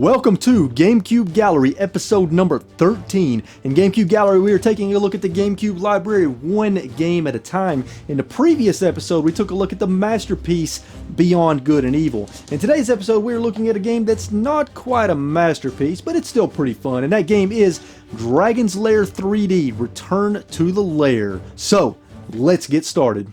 Welcome to GameCube Gallery episode number 13. In GameCube Gallery, we are taking a look at the GameCube library one game at a time. In the previous episode, we took a look at the masterpiece Beyond Good and Evil. In today's episode, we are looking at a game that's not quite a masterpiece, but it's still pretty fun, and that game is Dragon's Lair 3D, Return to the Lair. So, let's get started.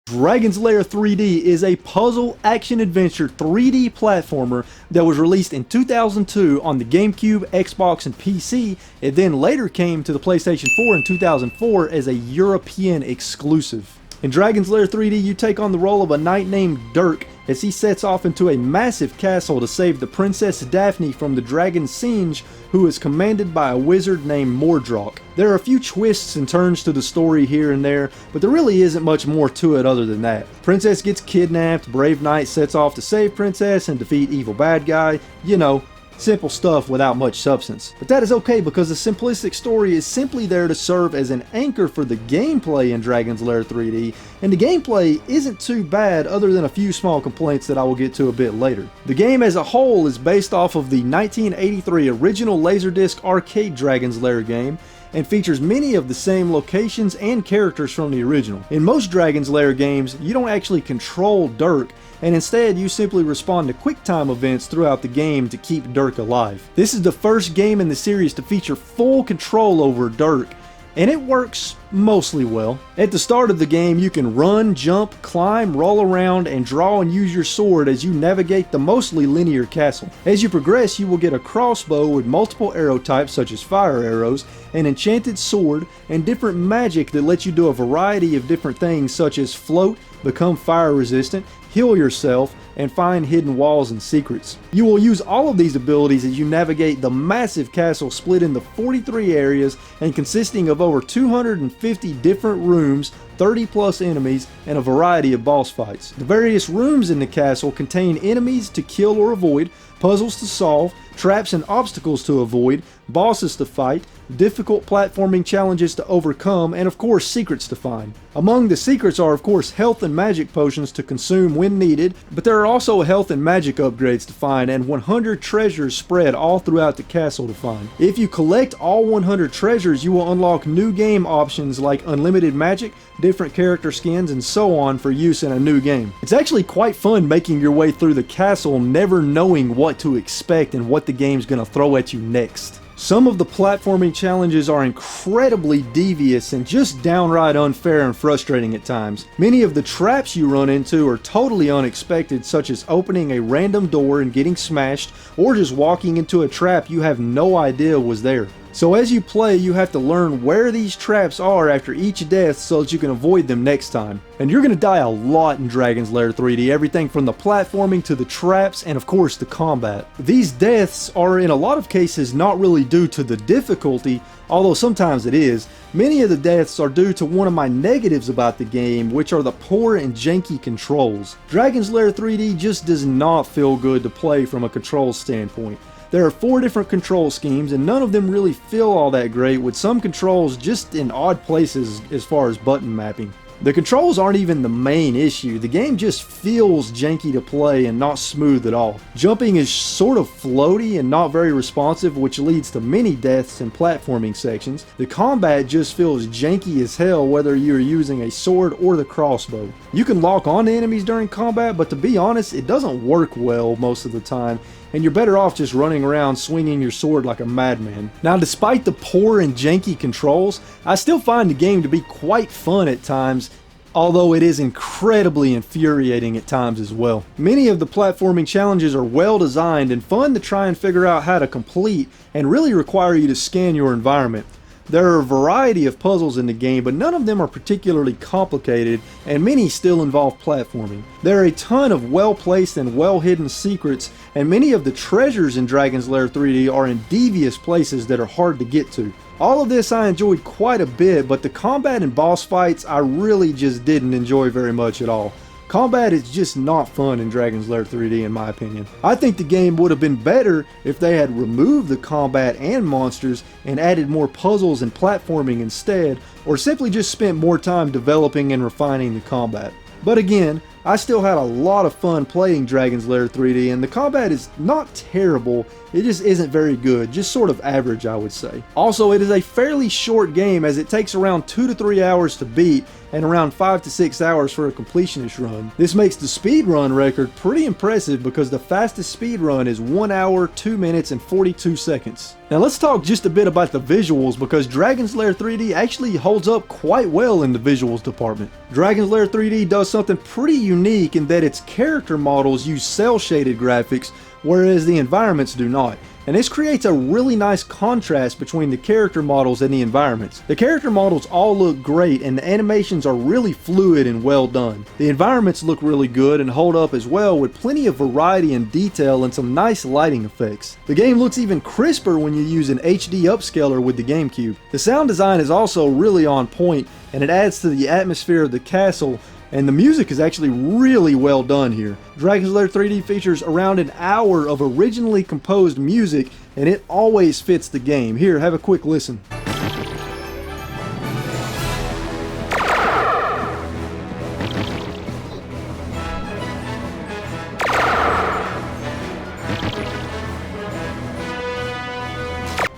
Dragon's Lair 3D is a puzzle action-adventure 3D platformer that was released in 2002 on the GameCube, Xbox, and PC. It then later came to the PlayStation 4 in 2004 as a European exclusive. In Dragon's Lair 3D, you take on the role of a knight named Dirk as he sets off into a massive castle to save the Princess Daphne from the dragon Singe, who is commanded by a wizard named Mordroc. There are a few twists and turns to the story here and there, but there really isn't much more to it other than that. Princess gets kidnapped, Brave Knight sets off to save Princess and defeat evil bad guy, you know, simple stuff without much substance. But that is okay because the simplistic story is simply there to serve as an anchor for the gameplay in Dragon's Lair 3D, and the gameplay isn't too bad other than a few small complaints that I will get to a bit later. The game as a whole is based off of the 1983 original Laserdisc arcade Dragon's Lair game, and features many of the same locations and characters from the original. In most Dragon's Lair games, you don't actually control Dirk, and instead you simply respond to QuickTime events throughout the game to keep Dirk alive. This is the first game in the series to feature full control over Dirk, and it works mostly well. At the start of the game, you can run, jump, climb, roll around, and draw and use your sword as you navigate the mostly linear castle. As you progress, you will get a crossbow with multiple arrow types such as fire arrows, an enchanted sword, and different magic that lets you do a variety of different things such as float, become fire resistant, heal yourself, and find hidden walls and secrets. You will use all of these abilities as you navigate the massive castle split into 43 areas and consisting of over 250 different rooms, 30 plus enemies, and a variety of boss fights. The various rooms in the castle contain enemies to kill or avoid, puzzles to solve, traps and obstacles to avoid, bosses to fight, difficult platforming challenges to overcome, and of course secrets to find. Among the secrets are of course health and magic potions to consume when needed, but there are also health and magic upgrades to find and 100 treasures spread all throughout the castle to find. If you collect all 100 treasures, you will unlock new game options like unlimited magic, different character skins, and so on for use in a new game. It's actually quite fun making your way through the castle never knowing what to expect and what the game's gonna throw at you next. Some of the platforming challenges are incredibly devious and just downright unfair and frustrating at times. Many of the traps you run into are totally unexpected, such as opening a random door and getting smashed, or just walking into a trap you have no idea was there. So as you play, you have to learn where these traps are after each death so that you can avoid them next time. And you're gonna die a lot in Dragon's Lair 3D, everything from the platforming to the traps and of course the combat. These deaths are in a lot of cases not really due to the difficulty, although sometimes it is. Many of the deaths are due to one of my negatives about the game, which are the poor and janky controls. Dragon's Lair 3D just does not feel good to play from a controls standpoint. There are 4 different control schemes and none of them really feel all that great, with some controls just in odd places as far as button mapping. The controls aren't even the main issue, the game just feels janky to play and not smooth at all. Jumping is sort of floaty and not very responsive, which leads to many deaths in platforming sections. The combat just feels janky as hell whether you're using a sword or the crossbow. You can lock on to enemies during combat, but to be honest, it doesn't work well most of the time, and you're better off just running around swinging your sword like a madman. Now, despite the poor and janky controls, I still find the game to be quite fun at times, although it is incredibly infuriating at times as well. Many of the platforming challenges are well designed and fun to try and figure out how to complete, and really require you to scan your environment. There are a variety of puzzles in the game, but none of them are particularly complicated, and many still involve platforming. There are a ton of well-placed and well-hidden secrets, and many of the treasures in Dragon's Lair 3D are in devious places that are hard to get to. All of this I enjoyed quite a bit, but the combat and boss fights I really just didn't enjoy very much at all. Combat is just not fun in Dragon's Lair 3D in my opinion. I think the game would have been better if they had removed the combat and monsters and added more puzzles and platforming instead, or simply just spent more time developing and refining the combat. But again, I still had a lot of fun playing Dragon's Lair 3D, and the combat is not terrible, it just isn't very good, just sort of average I would say. Also, it is a fairly short game as it takes around 2 to 3 hours to beat and around 5 to 6 hours for a completionist run. This makes the speedrun record pretty impressive because the fastest speedrun is 1 hour, 2 minutes, and 42 seconds. Now let's talk just a bit about the visuals because Dragon's Lair 3D actually holds up quite well in the visuals department. Dragon's Lair 3D does something pretty unique in that its character models use cel-shaded graphics, whereas the environments do not. And this creates a really nice contrast between the character models and the environments. The character models all look great and the animations are really fluid and well done. The environments look really good and hold up as well with plenty of variety and detail and some nice lighting effects. The game looks even crisper when you use an HD upscaler with the GameCube. The sound design is also really on point and it adds to the atmosphere of the castle, and the music is actually really well done here. Dragon's Lair 3D features around an hour of originally composed music, and it always fits the game. Here, have a quick listen.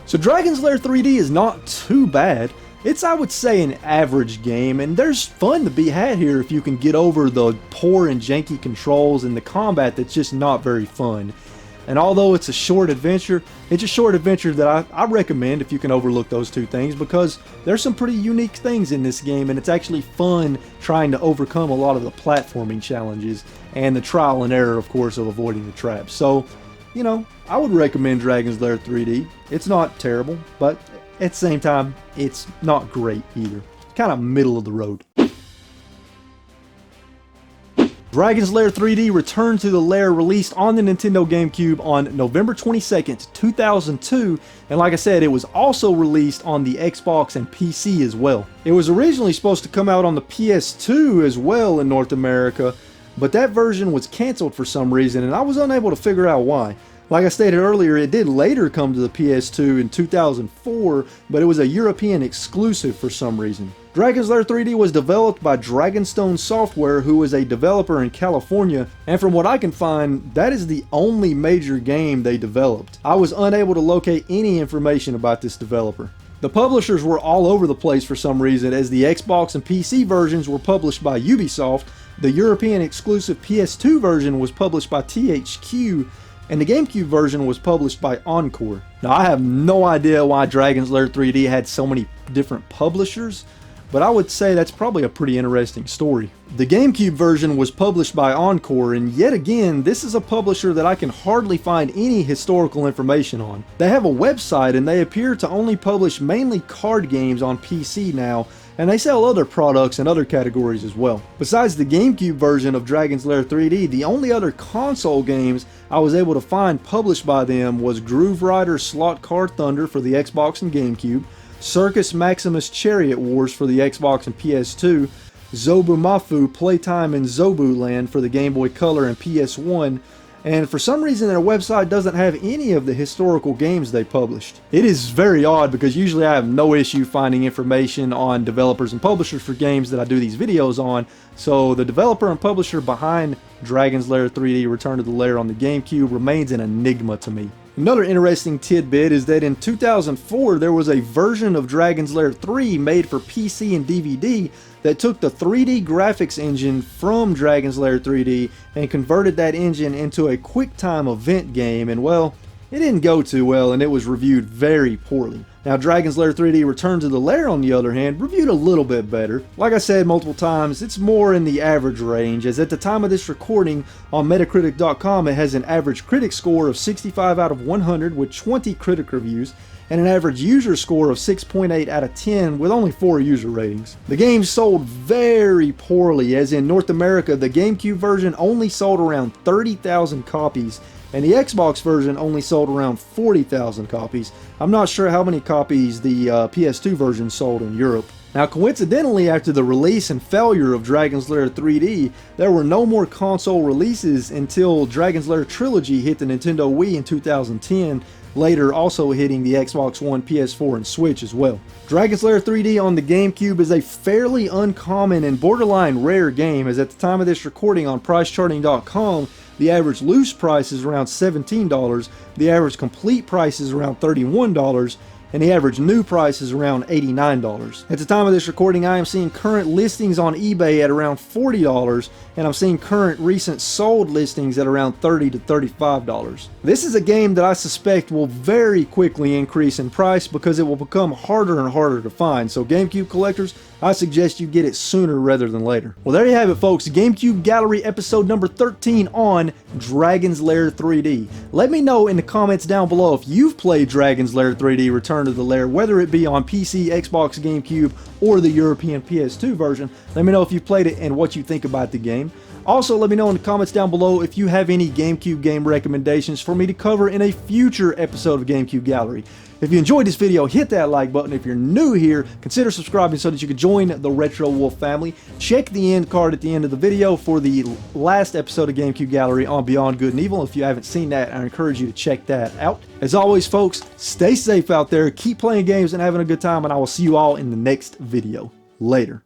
So Dragon's Lair 3D is not too bad. It's, I would say, an average game, and there's fun to be had here if you can get over the poor and janky controls and the combat that's just not very fun. And although it's a short adventure, it's a short adventure that I recommend if you can overlook those two things because there's some pretty unique things in this game and it's actually fun trying to overcome a lot of the platforming challenges and the trial and error, of course, of avoiding the traps. So, you know, I would recommend Dragon's Lair 3D. It's not terrible, but at the same time, it's not great either. Kind of middle of the road. Dragon's Lair 3D returned to the Lair, released on the Nintendo GameCube on November 22nd, 2002, and like I said, it was also released on the Xbox and PC as well. It was originally supposed to come out on the PS2 as well in North America, but that version was cancelled for some reason, and I was unable to figure out why. Like I stated earlier, it did later come to the PS2 in 2004, but it was a European exclusive for some reason. Dragon's Lair 3D was developed by Dragonstone Software, who is a developer in California, and from what I can find, that is the only major game they developed. I was unable to locate any information about this developer. The publishers were all over the place for some reason, as the Xbox and PC versions were published by Ubisoft, the European exclusive PS2 version was published by THQ, and the GameCube version was published by Encore. Now I have no idea why Dragon's Lair 3D had so many different publishers, but I would say that's probably a pretty interesting story. The GameCube version was published by Encore, and yet again, this is a publisher that I can hardly find any historical information on. They have a website and they appear to only publish mainly card games on PC now, and they sell other products in other categories as well. Besides the GameCube version of Dragon's Lair 3D, the only other console games I was able to find published by them was Groove Rider Slot Car Thunder for the Xbox and GameCube, Circus Maximus Chariot Wars for the Xbox and PS2, Zobumafu Playtime in Zobuland for the Game Boy Color and PS1, and for some reason their website doesn't have any of the historical games they published. It is very odd because usually I have no issue finding information on developers and publishers for games that I do these videos on, so the developer and publisher behind Dragon's Lair 3D Return to the Lair on the GameCube remains an enigma to me. Another interesting tidbit is that in 2004 there was a version of Dragon's Lair 3 made for PC and DVD that took the 3D graphics engine from Dragon's Lair 3D and converted that engine into a QuickTime event game, and well, it didn't go too well and it was reviewed very poorly. Now Dragon's Lair 3D Return to the Lair, on the other hand, reviewed a little bit better. Like I said multiple times, it's more in the average range, as at the time of this recording on Metacritic.com it has an average critic score of 65 out of 100 with 20 critic reviews, and an average user score of 6.8 out of 10 with only 4 user ratings. The game sold very poorly, as in North America the GameCube version only sold around 30,000 copies, and the Xbox version only sold around 40,000 copies. I'm not sure how many copies the PS2 version sold in Europe. Now coincidentally, after the release and failure of Dragon's Lair 3D, there were no more console releases until Dragon's Lair Trilogy hit the Nintendo Wii in 2010, later also hitting the Xbox One, PS4, and Switch as well. Dragon's Lair 3D on the GameCube is a fairly uncommon and borderline rare game, as at the time of this recording on PriceCharting.com, the average loose price is around $17, the average complete price is around $31, and the average new price is around $89. At the time of this recording, I am seeing current listings on eBay at around $40, and I'm seeing current recent sold listings at around $30 to $35. This is a game that I suspect will very quickly increase in price because it will become harder and harder to find. So GameCube collectors, I suggest you get it sooner rather than later. Well, there you have it, folks. GameCube Gallery episode number 13 on Dragon's Lair 3D. Let me know in the comments down below if you've played Dragon's Lair 3D Return to the Lair, whether it be on PC, Xbox, GameCube, or the European PS2 version. Let me know if you've played it and what you think about the game. Also, let me know in the comments down below if you have any GameCube game recommendations for me to cover in a future episode of GameCube Gallery. If you enjoyed this video, hit that like button. If you're new here, consider subscribing so that you can join the RetroWolf family. Check the end card at the end of the video for the last episode of GameCube Gallery on Beyond Good and Evil. If you haven't seen that, I encourage you to check that out. As always, folks, stay safe out there, keep playing games and having a good time, and I will see you all in the next video. Later.